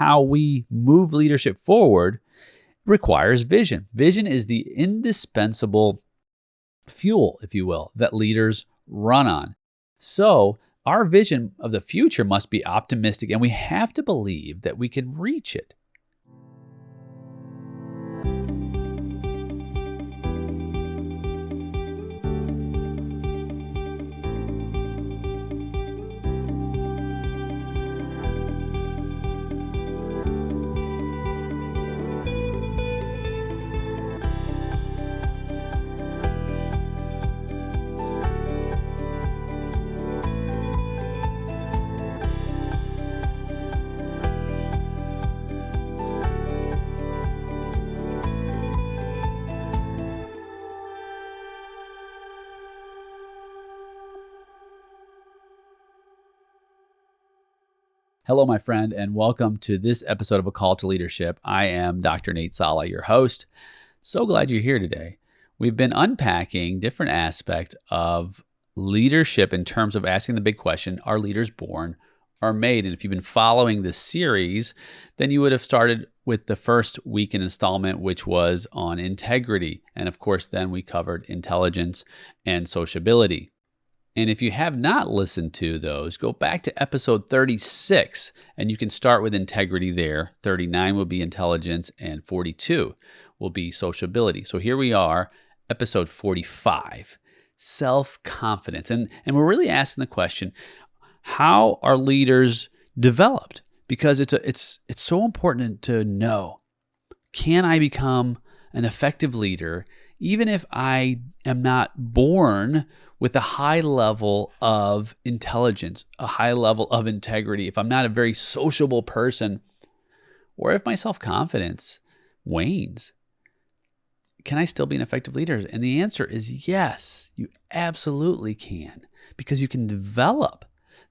how we move leadership forward requires vision. Vision is the indispensable fuel, if you will, that leaders run on. So our vision of the future must be optimistic, and we have to believe that we can reach it. Hello, my friend, and welcome to this episode of A Call to Leadership. I am Dr. Nate Sala, your host. So glad you're here today. We've been unpacking different aspects of leadership in terms of asking the big question, are leaders born or made? And if you've been following this series, then you would have started with the first weekend installment, which was on integrity. And of course, then we covered intelligence and sociability. And if you have not listened to those, go back to episode 36, and you can start with integrity there. 39 will be intelligence, and 42 will be sociability. So here we are, episode 45, self-confidence. And we're really asking the question, how are leaders developed? Because it's so important to know, can I become an effective leader even if I am not born with a high level of intelligence, a high level of integrity, if I'm not a very sociable person, or if my self-confidence wanes, can I still be an effective leader? And the answer is yes, you absolutely can, because you can develop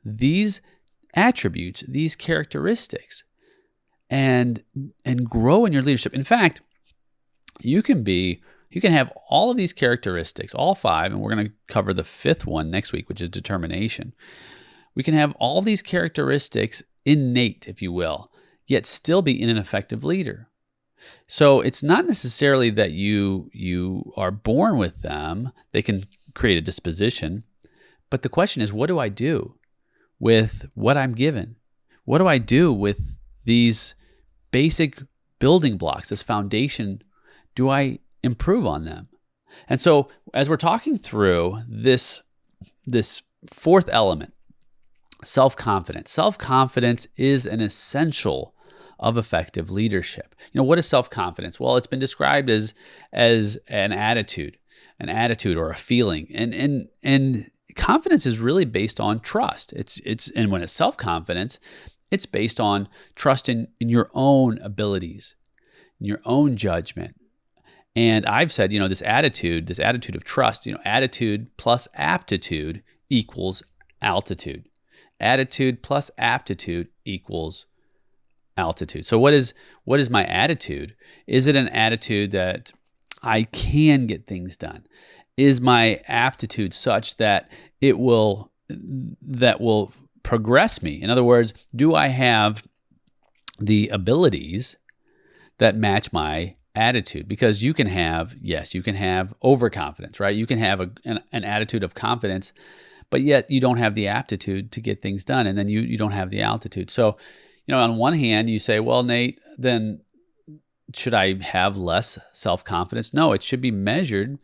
these attributes, these characteristics, and grow in your leadership. In fact, you can have all of these characteristics, all five, and we're going to cover the fifth one next week, which is determination. We can have all these characteristics innate, if you will, yet still be an effective leader. So it's not necessarily that you are born with them. They can create a disposition. But the question is, what do I do with what I'm given? What do I do with these basic building blocks, this foundation? Do I improve on them? And so as we're talking through this fourth element, self-confidence. Self-confidence is an essential of effective leadership. What is self-confidence? Well, it's been described as an attitude or a feeling. And confidence is really based on trust. And when it's self-confidence, it's based on trust in your own abilities, in your own judgment. And I've said, this attitude of trust, attitude plus aptitude equals altitude. Attitude plus aptitude equals altitude. So what is my attitude? Is it an attitude that I can get things done? Is my aptitude such that will progress me? In other words, do I have the abilities that match my attitude? Because you can have overconfidence, right? You can have an attitude of confidence, but yet you don't have the aptitude to get things done, and then you don't have the altitude. So, on one hand, you say, well, Nate, then should I have less self-confidence? No, it should be measured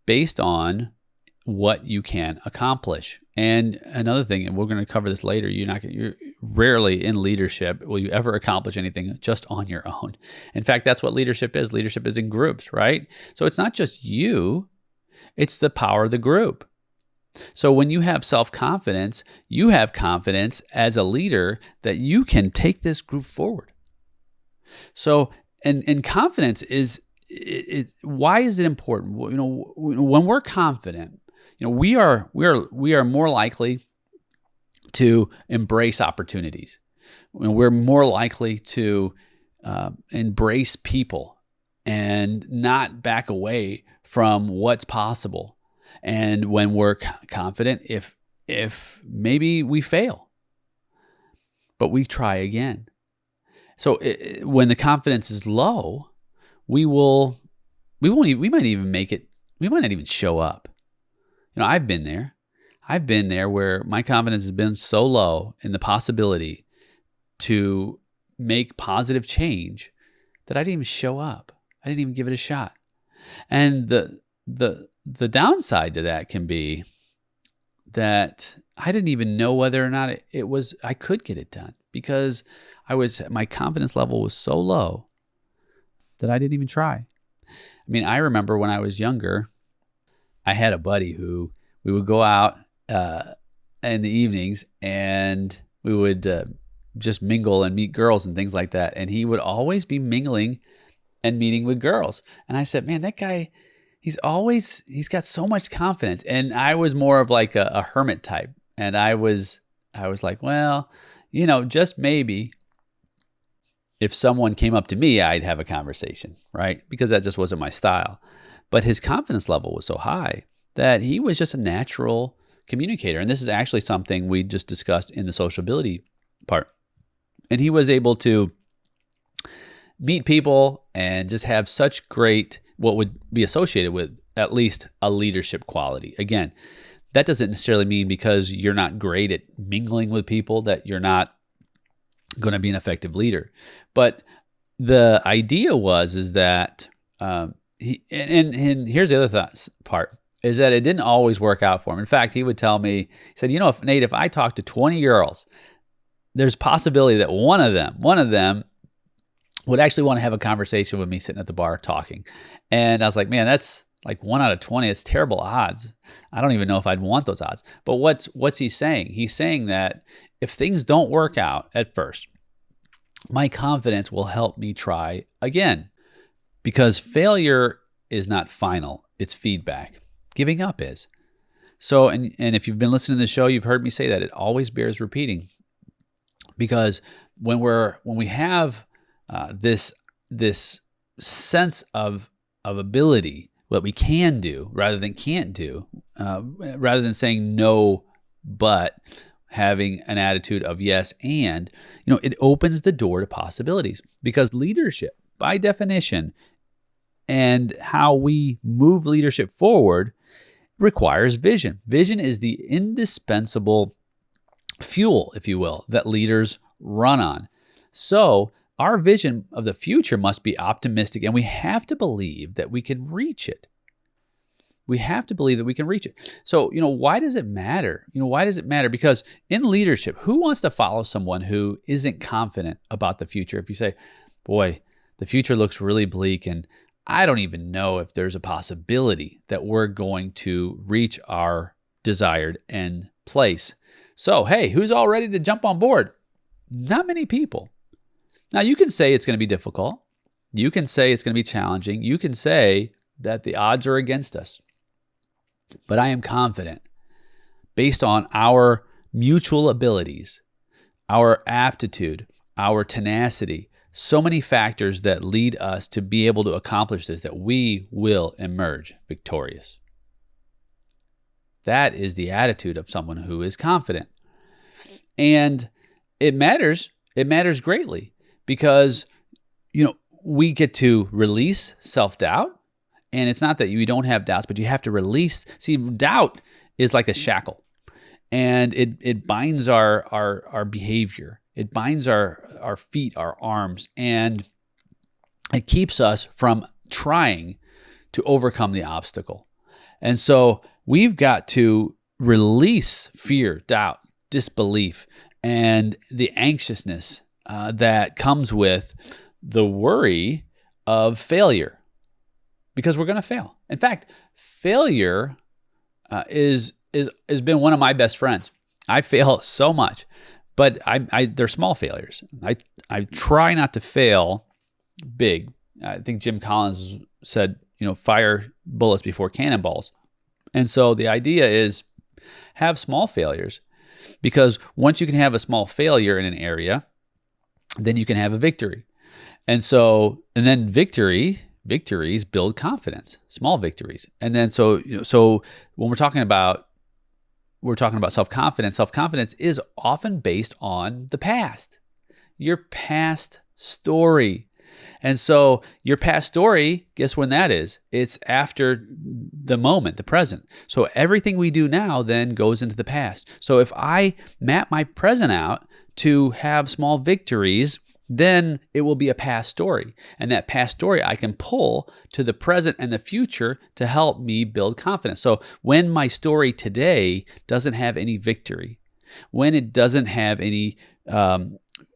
based on what you can accomplish. And another thing, and we're going to cover this later, you're rarely in leadership will you ever accomplish anything just on your own. In fact, that's what leadership is. Leadership is in groups, right? So it's not just you, it's the power of the group. So when you have self-confidence, you have confidence as a leader that you can take this group forward. So, and confidence is, why is it important? When we're confident, we are more likely to embrace opportunities. We're more likely to embrace people and not back away from what's possible. And when we're confident, if maybe we fail, but we try again. So when the confidence is low, we might even make it. We might not even show up. I've been there. I've been there where my confidence has been so low in the possibility to make positive change that I didn't even show up. I didn't even give it a shot. And the downside to that can be that I didn't even know whether or not I could get it done, because my confidence level was so low that I didn't even try. I mean, I remember when I was younger, I had a buddy who we would go out in the evenings and we would just mingle and meet girls and things like that. And he would always be mingling and meeting with girls. And I said, man, that guy, he's got so much confidence. And I was more of like a hermit type. And I was like, well, just maybe if someone came up to me, I'd have a conversation, right? Because that just wasn't my style. But his confidence level was so high that he was just a natural communicator. And this is actually something we just discussed in the sociability part. And he was able to meet people and just have such great, what would be associated with at least a leadership quality. Again, that doesn't necessarily mean because you're not great at mingling with people that you're not going to be an effective leader. But the idea is that and here's the other part, is that it didn't always work out for him. In fact, he would tell me, he said, Nate, if I talk to 20 girls, there's possibility that one of them would actually want to have a conversation with me sitting at the bar talking. And I was like, man, that's like 1 out of 20. It's terrible odds. I don't even know if I'd want those odds. But what's he saying? He's saying that if things don't work out at first, my confidence will help me try again, because failure is not final. It's feedback. Giving up is. So, and if you've been listening to the show, you've heard me say that it always bears repeating, because when we have this sense of ability, what we can do rather than can't do, rather than saying no, but having an attitude of yes, and it opens the door to possibilities, because leadership, by definition, and how we move leadership forward requires vision. Vision is the indispensable fuel, if you will, that leaders run on. So our vision of the future must be optimistic, and we have to believe that we can reach it. We have to believe that we can reach it. So, why does it matter? Why does it matter? Because in leadership, who wants to follow someone who isn't confident about the future? If you say, boy, the future looks really bleak, and I don't even know if there's a possibility that we're going to reach our desired end place. So, hey, who's all ready to jump on board? Not many people. Now, you can say it's going to be difficult. You can say it's going to be challenging. You can say that the odds are against us. But I am confident, based on our mutual abilities, our aptitude, our tenacity, so many factors that lead us to be able to accomplish this, that we will emerge victorious. That is the attitude of someone who is confident. And it matters. It matters greatly, because, we get to release self-doubt. And it's not that you don't have doubts, but you have to release. See, doubt is like a shackle, and it binds our behavior. It binds our feet, our arms, and it keeps us from trying to overcome the obstacle. And so we've got to release fear, doubt, disbelief, and the anxiousness that comes with the worry of failure. Because we're going to fail. In fact, failure has been one of my best friends. I fail so much, but they're small failures. I try not to fail big. I think Jim Collins said, fire bullets before cannonballs. And so the idea is have small failures, because once you can have a small failure in an area, then you can have a victory. And then victories build confidence, small victories. And then so when we're talking about self-confidence. Self-confidence is often based on the past. Your past story. And so your past story, guess when that is? It's after the moment, the present. So everything we do now then goes into the past. So if I map my present out to have small victories, then it will be a past story. And that past story I can pull to the present and the future to help me build confidence. So when my story today doesn't have any victory, when it doesn't have any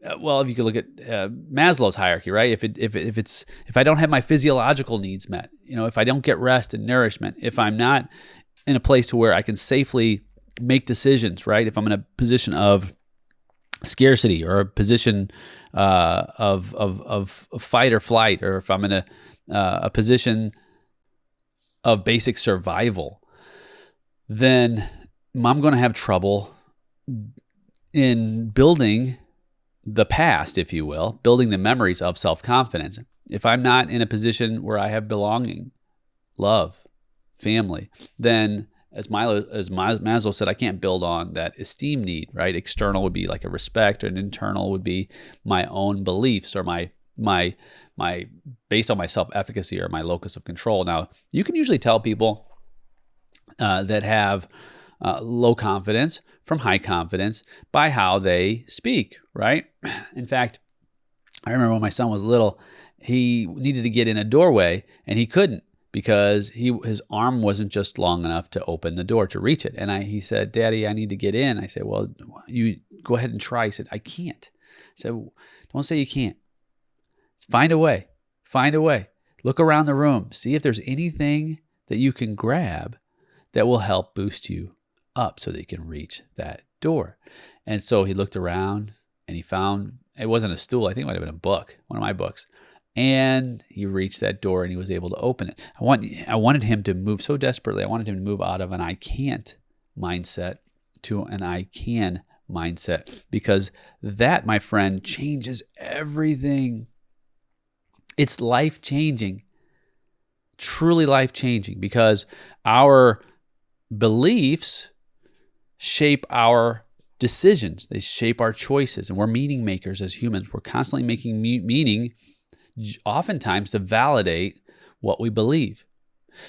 if you could look at Maslow's hierarchy, right? If I don't have my physiological needs met, if I don't get rest and nourishment, if I'm not in a place to where I can safely make decisions, right? If I'm in a position of scarcity or a position of fight or flight, or if I'm in a position of basic survival, then I'm going to have trouble in building the past, if you will, building the memories of self-confidence. If I'm not in a position where I have belonging, love, family, then as Maslow said, I can't build on that esteem need, right? External would be like a respect, and internal would be my own beliefs or my based on my self-efficacy or my locus of control. Now, you can usually tell people that have low confidence from high confidence by how they speak, right? In fact, I remember when my son was little, he needed to get in a doorway and he couldn't because his arm wasn't just long enough to open the door to reach it. And he said, "Daddy, I need to get in." I said, "Well, you go ahead and try." He said, "I can't." I said, "Don't say you can't. Find a way. Find a way. Look around the room. See if there's anything that you can grab that will help boost you up so that you can reach that door." And so he looked around and he found, it wasn't a stool, I think it might have been a book, one of my books. And he reached that door and he was able to open it. I wanted him to move so desperately. I wanted him to move out of an I can't mindset to an I can mindset, because that, my friend, changes everything. It's life-changing, truly life-changing, because our beliefs shape our decisions. They shape our choices, and we're meaning makers as humans. We're constantly making meaning, oftentimes to validate what we believe.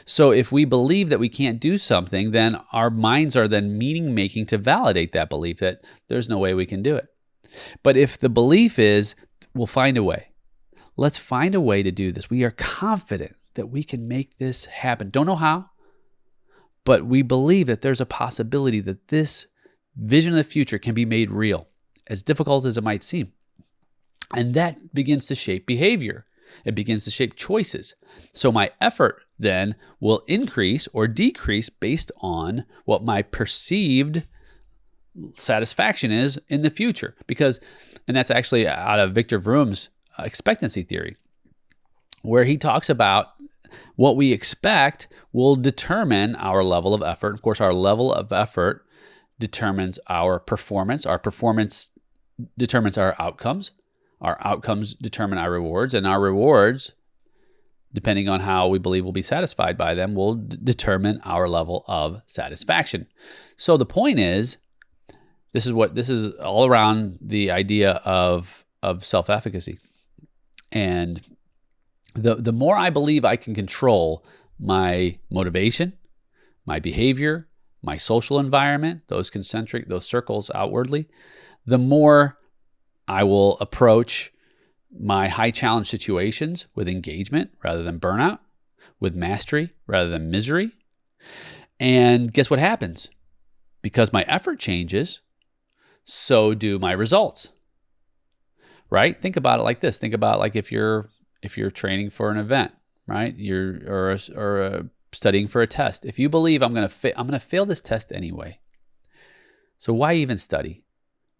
So if we believe that we can't do something, then our minds are then meaning making to validate that belief that there's no way we can do it. But if the belief is, we'll find a way. Let's find a way to do this. We are confident that we can make this happen. Don't know how, but we believe that there's a possibility that this vision of the future can be made real, as difficult as it might seem. And that begins to shape behavior. It begins to shape choices. So my effort then will increase or decrease based on what my perceived satisfaction is in the future. And that's actually out of Victor Vroom's expectancy theory, where he talks about what we expect will determine our level of effort. Of course, our level of effort determines our performance. Our performance determines our outcomes. Our outcomes determine our rewards, and our rewards, depending on how we believe we'll be satisfied by them, will determine our level of satisfaction. So the point is, this is all around the idea of self-efficacy. And the more I believe I can control my motivation, my behavior, my social environment, those circles outwardly, the more I will approach my high challenge situations with engagement rather than burnout, with mastery rather than misery. And guess what happens? Because my effort changes, so do my results. Right? Think about it like this. Think about like if you're training for an event, right? Or studying for a test. If you believe I'm going to fail this test anyway, so why even study?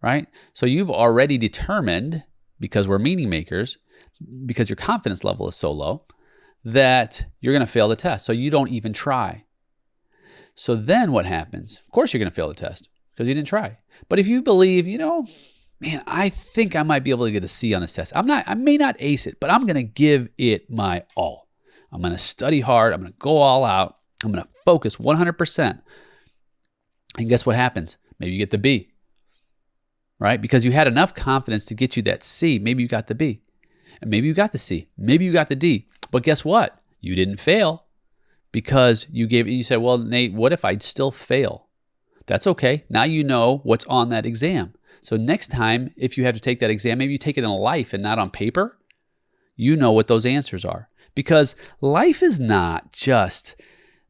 Right? So you've already determined, because we're meaning makers, because your confidence level is so low, that you're going to fail the test. So you don't even try. So then what happens? Of course you're going to fail the test because you didn't try. But if you believe, man, I think I might be able to get a C on this test. I may not ace it, but I'm going to give it my all. I'm going to study hard. I'm going to go all out. I'm going to focus 100%. And guess what happens? Maybe you get the B. Right? Because you had enough confidence to get you that C. Maybe you got the B. And maybe you got the C, maybe you got the D. But guess what? You didn't fail because you said, well, Nate, what if I'd still fail? That's okay. Now you know what's on that exam. So next time, if you have to take that exam, maybe you take it in life and not on paper, you know what those answers are. Because life is not just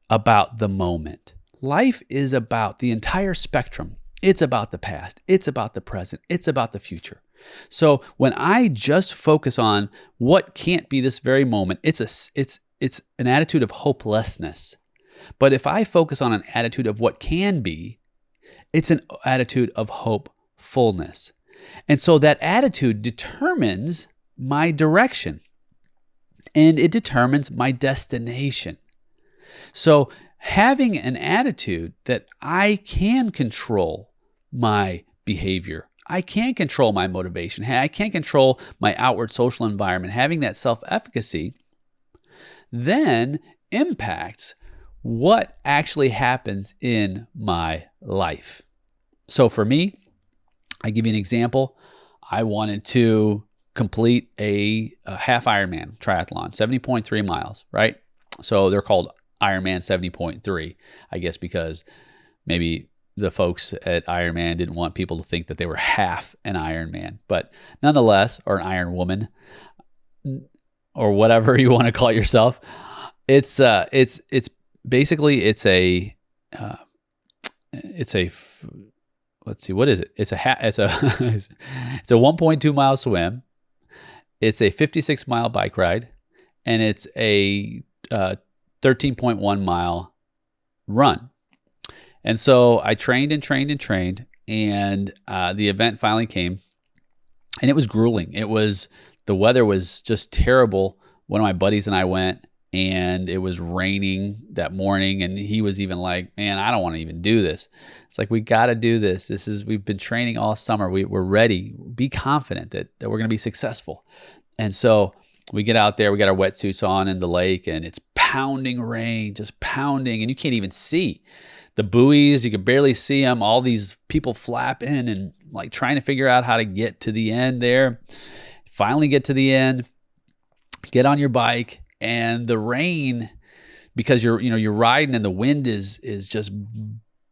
about the moment. Life is about the entire spectrum. It's about the past. It's about the present. It's about the future. So when I just focus on what can't be this very moment, it's an attitude of hopelessness. But if I focus on an attitude of what can be, it's an attitude of hopefulness. And so that attitude determines my direction and it determines my destination. So having an attitude that I can control my behavior, I can control my motivation, I can control my outward social environment, having that self-efficacy then impacts what actually happens in my life. So for me, I give you an example. I wanted to complete a half Ironman triathlon, 70.3 miles, right? So they're called Ironman 70.3, I guess because maybe the folks at Ironman didn't want people to think that they were half an Ironman, but nonetheless, or an Iron Woman, or whatever you want to call yourself. It's basically let's see, what is it? It's a 1.2 mile swim. It's a 56 mile bike ride, and it's a 13.1 mile run. And so I trained, and the event finally came, and it was grueling. The weather was just terrible. One of my buddies and I went, and it was raining that morning, and he was even like, man, I don't want to even do this. It's like, we got to do this. We've been training all summer. We're ready. Be confident that we're going to be successful. And so we get out there, we got our wetsuits on in the lake, and it's pounding rain, just pounding, and you can't even see the buoys. You can barely see them. All these people flapping and like trying to figure out how to get to the end there. Finally get to the end, get on your bike, and the rain, because you're riding and the wind is just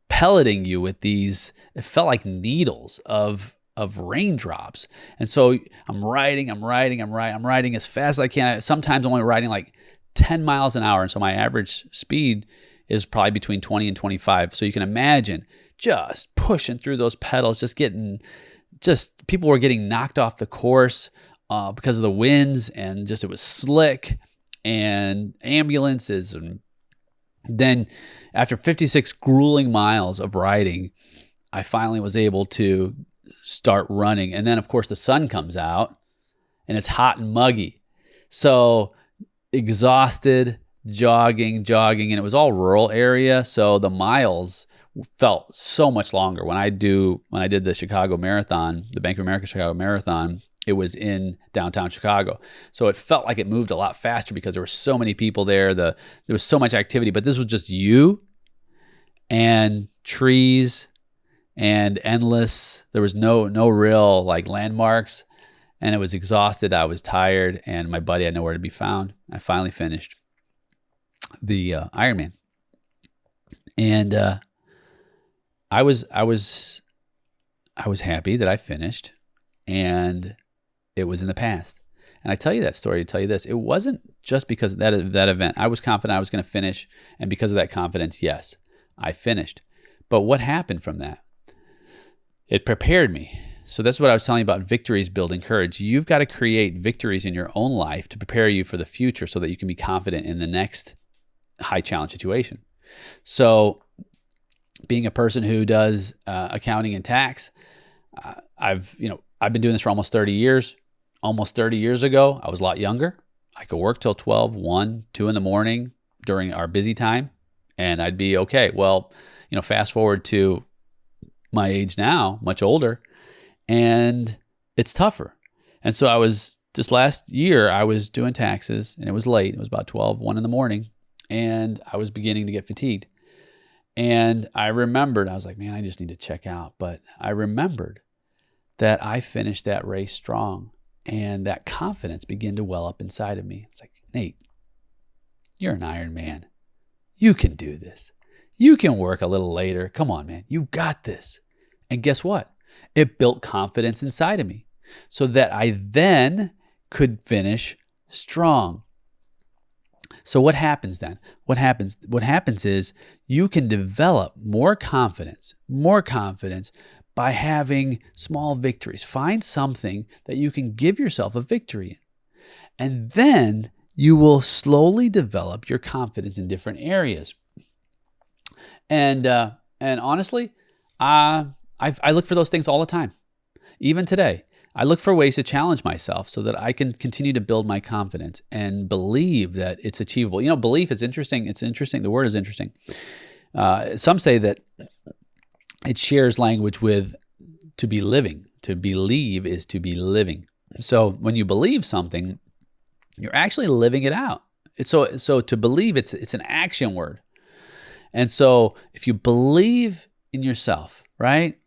pelleting you with these, it felt like needles of raindrops. And so I'm riding as fast as I can. Sometimes I'm only riding like 10 miles an hour. And so my average speed is probably between 20 and 25. So you can imagine just pushing through those pedals, people were getting knocked off the course because of the winds, and it was slick, and ambulances. And then after 56 grueling miles of riding, I finally was able to start running. And then of course the sun comes out and it's hot and muggy. So exhausted, jogging, and it was all rural area. So the miles felt so much longer. When I did the Chicago Marathon, the Bank of America Chicago Marathon, it was in downtown Chicago. So it felt like it moved a lot faster because there were so many people there. There was so much activity, but this was just you and trees and endless. There was no real like landmarks, and it was exhausted. I was tired, and my buddy had nowhere to be found. I finally finished the Ironman, and I was happy that I finished, and it was in the past. And I tell you that story to tell you this. It wasn't just because of that event. I was confident I was going to finish, and because of that confidence, yes, I finished. But what happened from that? It prepared me. So that's what I was telling you about victories building courage. You've got to create victories in your own life to prepare you for the future so that you can be confident in the next high challenge situation. So being a person who does accounting and tax, I've been doing this for almost 30 years. Almost 30 years ago, I was a lot younger. I could work till 12, 1, 2 in the morning during our busy time, and I'd be okay. Well, fast forward to my age now, much older, and it's tougher. And so this last year, I was doing taxes, and it was late. It was about 12, 1 in the morning, and I was beginning to get fatigued. And I remembered, I was like, man, I just need to check out. But I remembered that I finished that race strong. And that confidence began to well up inside of me. It's like, Nate, you're an Iron Man. You can do this. You can work a little later. Come on, man. You've got this. And guess what? It built confidence inside of me so that I then could finish strong. So what happens then? What happens is you can develop more confidence by having small victories. Find something that you can give yourself a victory in. And then you will slowly develop your confidence in different areas. And honestly, I look for those things all the time. Even today, I look for ways to challenge myself so that I can continue to build my confidence and believe that it's achievable. You know, belief is interesting. It's interesting. The word is interesting. Some say that it shares language with to be living. To believe is to be living. So when you believe something, you're actually living it out. So to believe, it's an action word. And so if you believe in yourself, right?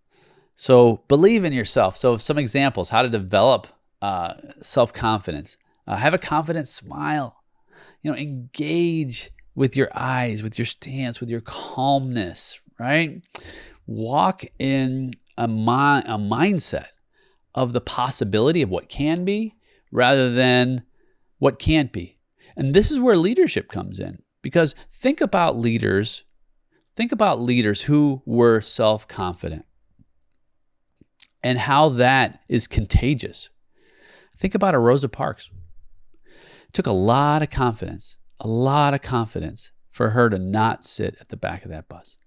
So believe in yourself. So some examples, how to develop self-confidence. Have a confident smile. You know, engage with your eyes, with your stance, with your calmness, right? Walk in a mindset of the possibility of what can be rather than what can't be. And this is where leadership comes in, because think about leaders who were self-confident and how that is contagious. Think about a Rosa Parks. It took a lot of confidence for her to not sit at the back of that bus.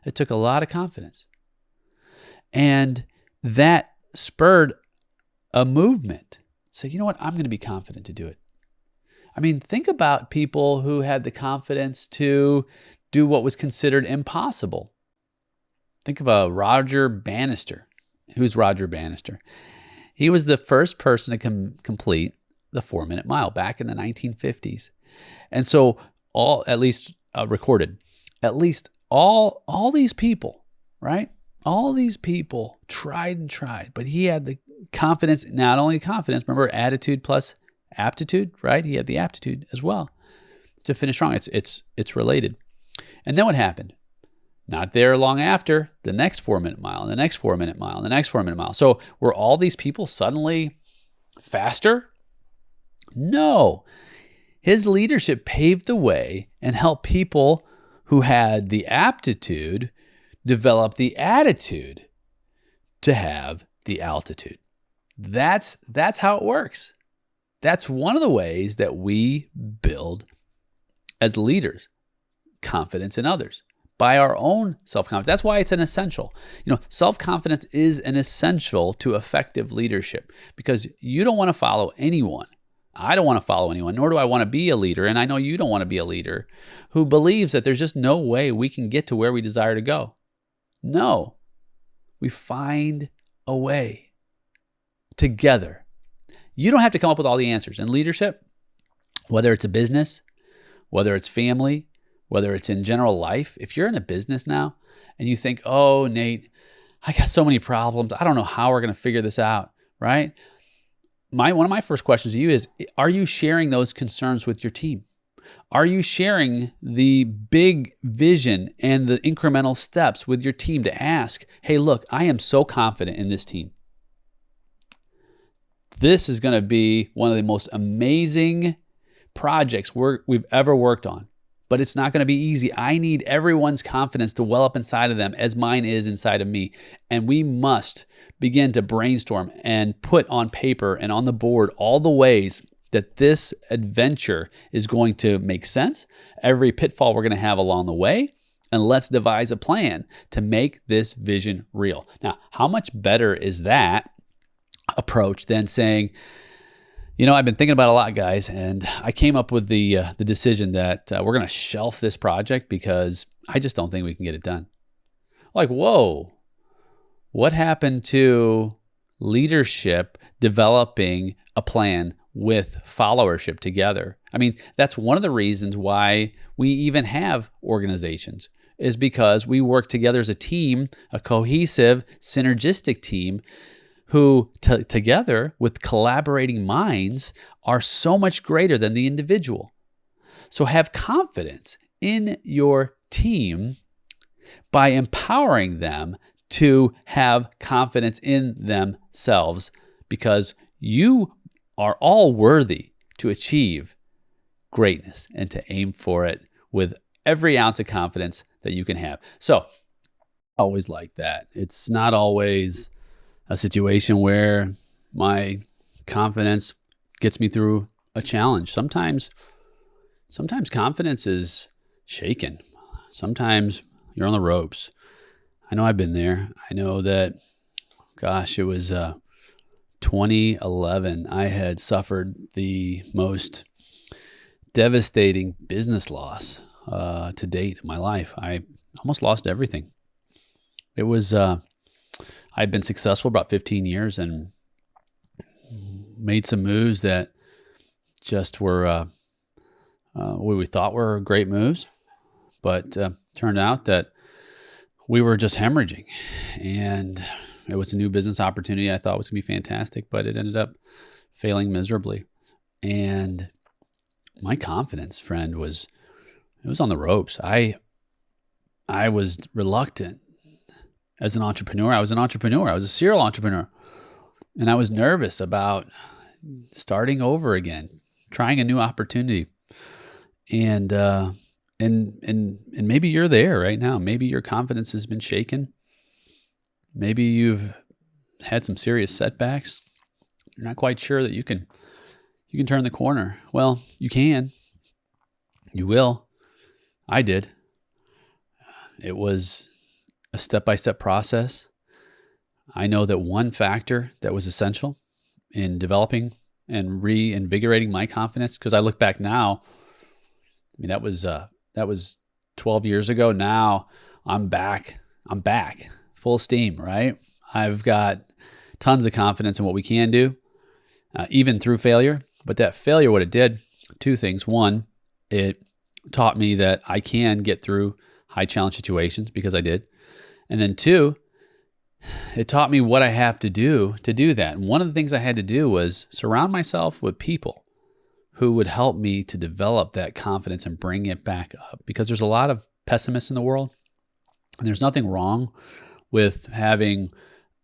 It took a lot of confidence. And that spurred a movement. Say, you know what? I'm going to be confident to do it. I mean, think about people who had the confidence to do what was considered impossible. Think of Roger Bannister. Who's Roger Bannister? He was the first person to complete the 4-minute mile back in the 1950s. And so recorded, at least all these people, right? All these people tried, but he had the confidence, not only confidence, remember attitude plus aptitude, right? He had the aptitude as well to finish strong. It's related. And then what happened? Not there long after, the next 4-minute mile, and the next 4-minute mile, and the next 4-minute mile. So were all these people suddenly faster? No. His leadership paved the way and helped people who had the aptitude develop the attitude to have the altitude. That's how it works. That's one of the ways that we build as leaders confidence in others, by our own self-confidence. That's why it's an essential. You know, self-confidence is an essential to effective leadership, because you don't want to follow anyone. I don't want to follow anyone, nor do I want to be a leader. And I know you don't want to be a leader who believes that there's just no way we can get to where we desire to go. No, we find a way together. You don't have to come up with all the answers. In leadership, whether it's a business, whether it's family, whether it's in general life, if you're in a business now and you think, oh, Nate, I got so many problems. I don't know how we're going to figure this out, right? One of my first questions to you is, are you sharing those concerns with your team? Are you sharing the big vision and the incremental steps with your team to ask, hey, look, I am so confident in this team. This is going to be one of the most amazing projects we've ever worked on. But it's not going to be easy. I need everyone's confidence to well up inside of them as mine is inside of me. And we must begin to brainstorm and put on paper and on the board all the ways that this adventure is going to make sense, every pitfall we're going to have along the way, and let's devise a plan to make this vision real. Now, how much better is that approach than saying, you know, I've been thinking about it a lot, guys, and I came up with the decision that we're going to shelf this project because I just don't think we can get it done. Like, whoa, what happened to leadership developing a plan with followership together? I mean, that's one of the reasons why we even have organizations, is because we work together as a team, a cohesive, synergistic team who together with collaborating minds are so much greater than the individual. So have confidence in your team by empowering them to have confidence in themselves, because you are all worthy to achieve greatness and to aim for it with every ounce of confidence that you can have. So, always like that. It's not always a situation where my confidence gets me through a challenge. Sometimes confidence is shaken. Sometimes you're on the ropes. I know I've been there. I know that, gosh, it was 2011. I had suffered the most devastating business loss to date in my life. I almost lost everything. It was, I'd been successful about 15 years and made some moves that just were what we thought were great moves, but turned out that we were just hemorrhaging. And it was a new business opportunity I thought was going to be fantastic, but it ended up failing miserably. And my confidence, friend, it was on the ropes. I was reluctant as an entrepreneur. I was an entrepreneur. I was a serial entrepreneur. And I was nervous about starting over again, trying a new opportunity. And maybe you're there right now. Maybe your confidence has been shaken. Maybe you've had some serious setbacks. You're not quite sure that you can turn the corner. Well, you can. You will. I did. It was a step-by-step process. I know that one factor that was essential in developing and reinvigorating my confidence, because I look back now, I mean, that was 12 years ago. Now I'm back full steam, right? I've got tons of confidence in what we can do, even through failure. But that failure, what it did, two things. One, it taught me that I can get through high challenge situations, because I did. And then two, it taught me what I have to do that. And one of the things I had to do was surround myself with people who would help me to develop that confidence and bring it back up. Because there's a lot of pessimists in the world, and there's nothing wrong with having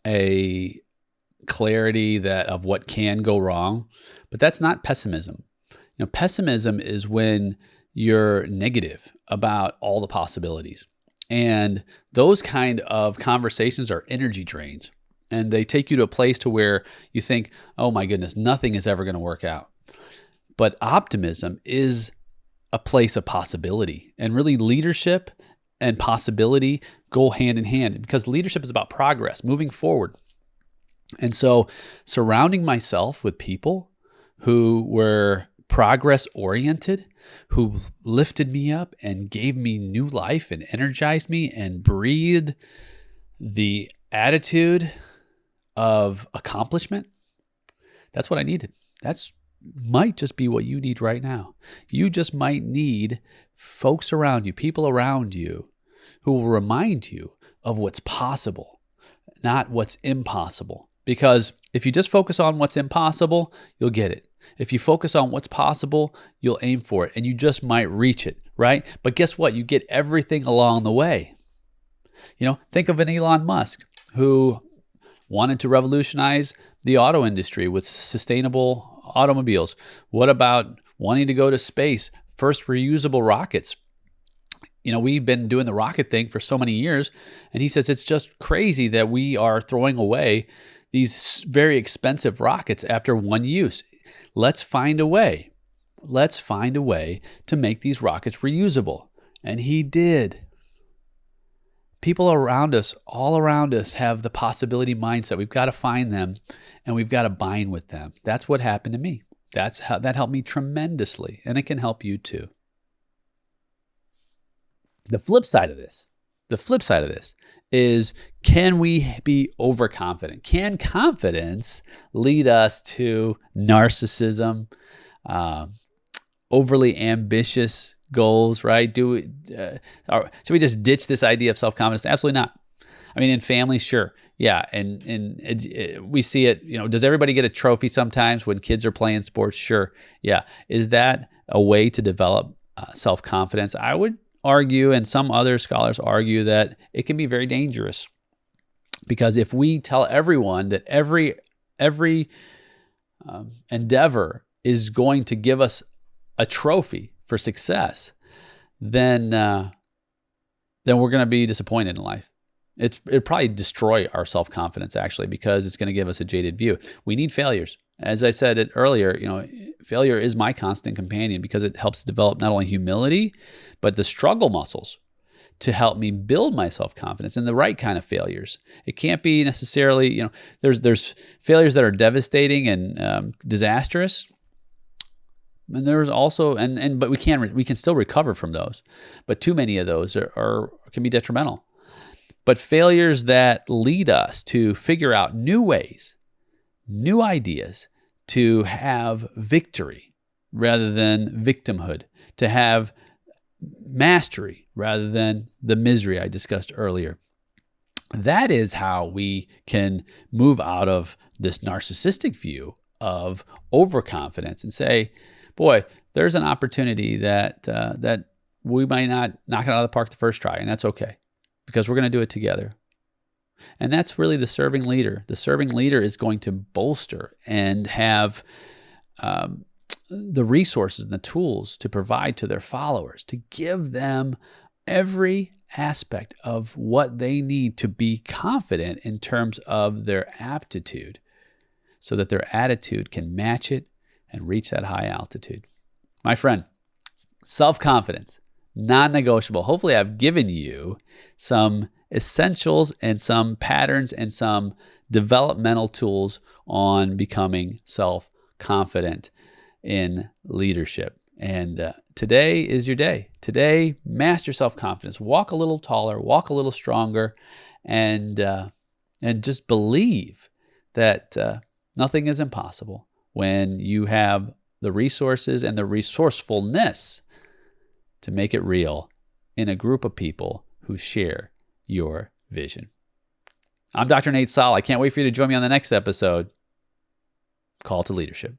a clarity of what can go wrong, but that's not pessimism. Pessimism is when you're negative about all the possibilities. And those kind of conversations are energy drains, and they take you to a place to where you think, oh my goodness, nothing is ever going to work out. But optimism is a place of possibility, and really leadership and possibility go hand in hand, because leadership is about progress, moving forward. And so surrounding myself with people who were progress oriented, who lifted me up and gave me new life and energized me and breathed the attitude of accomplishment, that's what I needed. That's might just be what you need right now. You just might need folks around you, people around you, who will remind you of what's possible, not what's impossible. Because if you just focus on what's impossible, you'll get it. If you focus on what's possible, you'll aim for it, and you just might reach it, right? But guess what? You get everything along the way. Think of an Elon Musk who wanted to revolutionize the auto industry with sustainable automobiles. What about wanting to go to space? First reusable rockets. We've been doing the rocket thing for so many years, and he says it's just crazy that we are throwing away these very expensive rockets after one use. Let's find a way. Let's find a way to make these rockets reusable. And he did. People around us, all around us, have the possibility mindset. We've got to find them, and we've got to bind with them. That's what happened to me. That helped me tremendously, and it can help you too. The flip side of this is, can we be overconfident? Can confidence lead us to narcissism, overly ambitious goals, right? Should we just ditch this idea of self-confidence? Absolutely not. I mean, in family, sure, Yeah, we see it, does everybody get a trophy sometimes when kids are playing sports? Sure. Yeah. Is that a way to develop self-confidence? I would argue, and some other scholars argue, that it can be very dangerous, because if we tell everyone that every endeavor is going to give us a trophy for success, then we're going to be disappointed in life. It'd probably destroy our self-confidence, actually, because it's going to give us a jaded view. We need failures. As I said it earlier, failure is my constant companion, because it helps develop not only humility, but the struggle muscles to help me build my self-confidence, and the right kind of failures. It can't be necessarily, there's failures that are devastating and disastrous. And there's also, but we can still recover from those. But too many of those can be detrimental. But failures that lead us to figure out new ways, new ideas, to have victory rather than victimhood, to have mastery rather than the misery I discussed earlier. That is how we can move out of this narcissistic view of overconfidence and say, boy, there's an opportunity that we might not knock it out of the park the first try, and that's okay, because we're going to do it together. And that's really the serving leader. The serving leader is going to bolster and have the resources and the tools to provide to their followers, to give them every aspect of what they need to be confident in terms of their aptitude, so that their attitude can match it and reach that high altitude. My friend, self-confidence, non-negotiable. Hopefully I've given you some essentials and some patterns and some developmental tools on becoming self-confident in leadership. And today is your day. Today, master self-confidence. Walk a little taller, walk a little stronger, and just believe that nothing is impossible when you have the resources and the resourcefulness to make it real in a group of people who share your vision. I'm Dr. Nate Saul. I can't wait for you to join me on the next episode, Call to Leadership.